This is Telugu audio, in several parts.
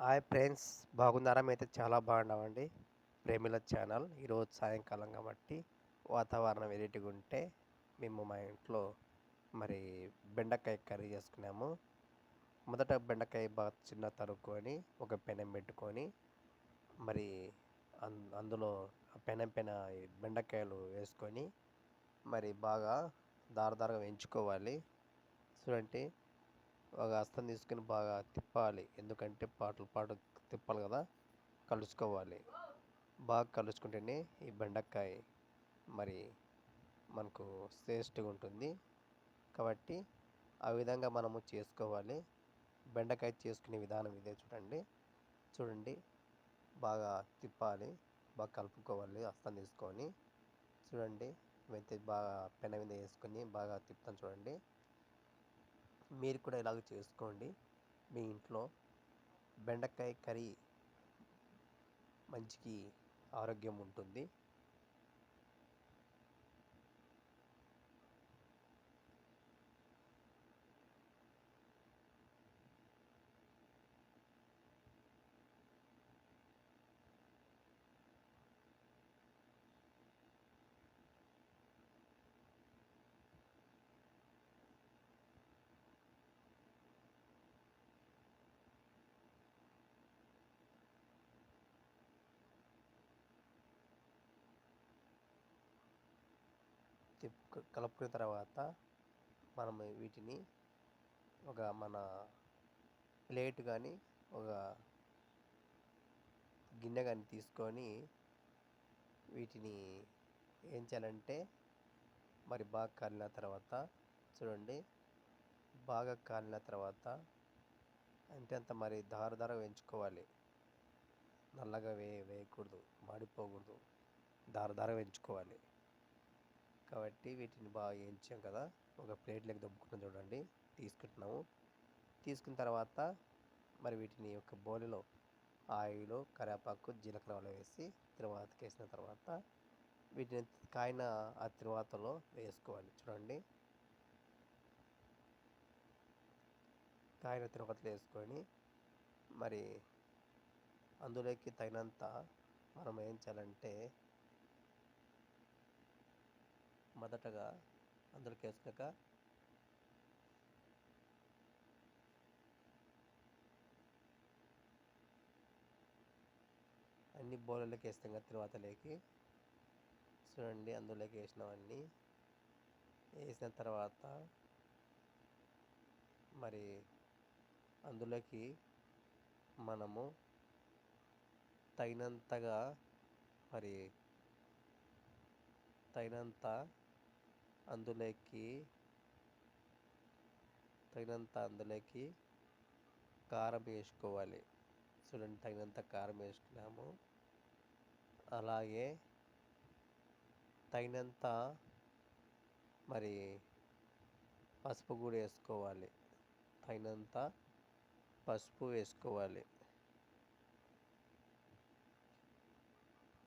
హాయ్ ఫ్రెండ్స్, బాగున్నారా? మేమైతే చాలా బాగున్నామండి. ప్రేమిల ఛానల్ ఈరోజు సాయంకాలం కాబట్టి వాతావరణం వెరైటీగా ఉంటే మేము మా ఇంట్లో మరి బెండకాయ కర్రీ చేసుకున్నాము. మొదట బెండకాయ బాగా చిన్న తరుక్కొని ఒక పెనం పెట్టుకొని మరి అందులో ఆ పెనం పైన ఈ బెండకాయలు వేసుకొని మరి బాగా దారదారగా వేయించుకోవాలి. చూడండి, ఒక హస్తం తీసుకొని బాగా తిప్పాలి, ఎందుకంటే పాటలు పాటు తిప్పాలి కదా, కలుసుకోవాలి. బాగా కలుసుకుంటేనే ఈ బెండకాయ మరి మనకు టేస్ట్గా ఉంటుంది. కాబట్టి ఆ విధంగా మనము చేసుకోవాలి. బెండకాయ చేసుకునే విధానం ఇదే. చూడండి చూడండి బాగా తిప్పాలి, బాగా కలుపుకోవాలి హస్తం తీసుకొని. చూడండి, మెంతి బాగా పెన మీద వేసుకొని బాగా తిప్పుతాను. చూడండి, మీరు కూడా ఇలాగ చేసుకోండి. మీ ఇంట్లో బెండకాయ కర్రీ మంచికి ఆరోగ్యం ఉంటుంది. కలుపుకున్న తర్వాత మనం వీటిని ఒక మన ప్లేట్ కానీ ఒక గిన్నె కానీ తీసుకొని వీటిని ఏం చేయాలంటే మరి బాగా కాలిన తర్వాత, చూడండి, బాగా కాలిన తర్వాత అంటే అంత మరి దార వేయించుకోవాలి. నల్లగా వేయకూడదు, మాడిపోకూడదు, దార వేయించుకోవాలి. కాబట్టి వీటిని బాగా వేయించాం కదా, ఒక ప్లేట్లోకి దొబ్బుకుంటాం. చూడండి, తీసుకుంటున్నాము. తీసుకున్న తర్వాత మరి వీటిని ఒక బౌల్లో ఆయిల్, కరివేపాకు, జీలకర్ర వేసి తిరువాతకి వేసిన తర్వాత వీటిని కాయిన ఆ తిరువాతలో వేసుకోవాలి. చూడండి, కాయిన తిరువాతలో వేసుకొని మరి అందులోకి తగినంత మనం ఏం చేయాలంటే మొదటగా అందులోకి వేసుకాక అన్ని బౌలలోకి వేస్తాం కదా తిరువాతలోకి. చూడండి, అందులోకి వేసినవన్నీ వేసిన తర్వాత మరి అందులోకి మనము తగినంతగా మరి తగినంత అందులోకి కారం వేసుకోవాలి. చూడండి, తగినంత కారం వేసుకున్నాము. అలాగే తగినంత మరి పసుపు కూడా వేసుకోవాలి. తగినంత పసుపు వేసుకోవాలి.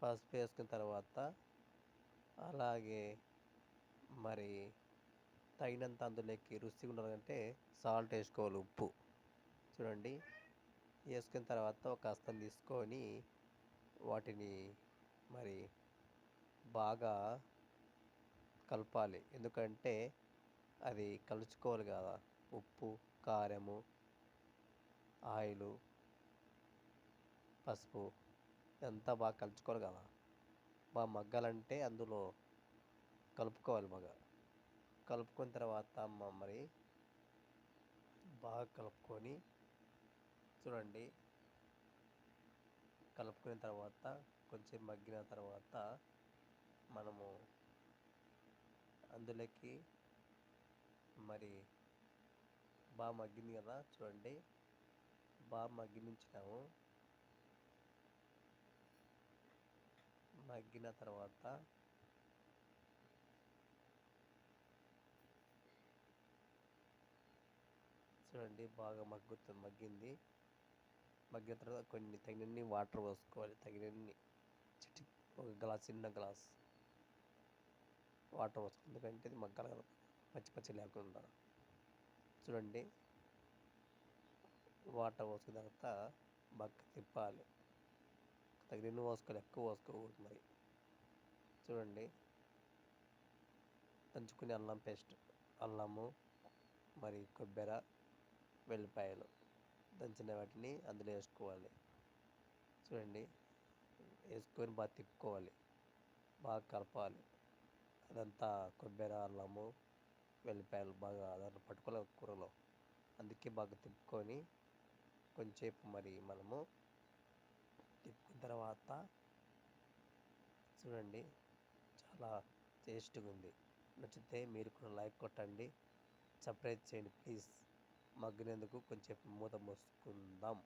పసుపు వేసుకున్న తర్వాత అలాగే మరి తగినంత అందులోకి రుచి ఉండాలంటే సాల్ట్ వేసుకోవాలి, ఉప్పు. చూడండి, వేసుకున్న తర్వాత ఒక హస్తం తీసుకొని వాటిని మరి బాగా కలపాలి, ఎందుకంటే అది కలుసుకోవాలి కదా. ఉప్పు, కారము, ఆయిలు, పసుపు అంతా బాగా కలుపుకోవాలి కదా. బాగా మగ్గాలంటే అందులో కలుపుకోవాలి. బాగా కలుపుకున్న తర్వాత మరి బాగా కలుపుకొని, చూడండి, కలుపుకున్న తర్వాత కొంచెం మగ్గిన తర్వాత మనము అందులోకి మరి బాగా మగ్గింది కదా. చూడండి, బాగా మగ్గించాము. మగ్గిన తర్వాత చూడండి, బాగా మగ్గింది. మగ్గిన తర్వాత కొన్ని తగినన్ని వాటర్ పోసుకోవాలి. తగినన్ని ఒక గ్లాస్, చిన్న గ్లాస్ వాటర్ పోసుకోవాలి, ఎందుకంటే ఇది మగ్గాలి కదా, పచ్చి పచ్చి లేకుండా. చూడండి, వాటర్ పోసుకున్న తర్వాత బాగా తిప్పాలి. తగినన్ని పోసుకోవాలి, ఎక్కువ పోసుకోకూడదు మరి. చూడండి, దంచుకునే అల్లం పేస్ట్, అల్లము మరి కొబ్బరి, వెల్లిపాయలు దంచిన వాటిని అందులో వేసుకోవాలి. చూడండి, వేసుకొని బాగా తిప్పుకోవాలి, బాగా కలపాలి. అదంతా కొబ్బరి, అల్లము, వెల్లిపాయలు బాగా దాంట్లో పట్టుకోవాలి కూరలో. అందుకే బాగా తిప్పుకొని కొంచెంసేపు మరి మనము తిప్పుకున్న తర్వాత చూడండి, చాలా టేస్ట్గా ఉంది. నచ్చితే మీరు కూడా లైక్ కొట్టండి, సబ్స్క్రైబ్ చేయండి ప్లీజ్. మగ్గినందుకు కొంచెం మూత మూసుకుందాం.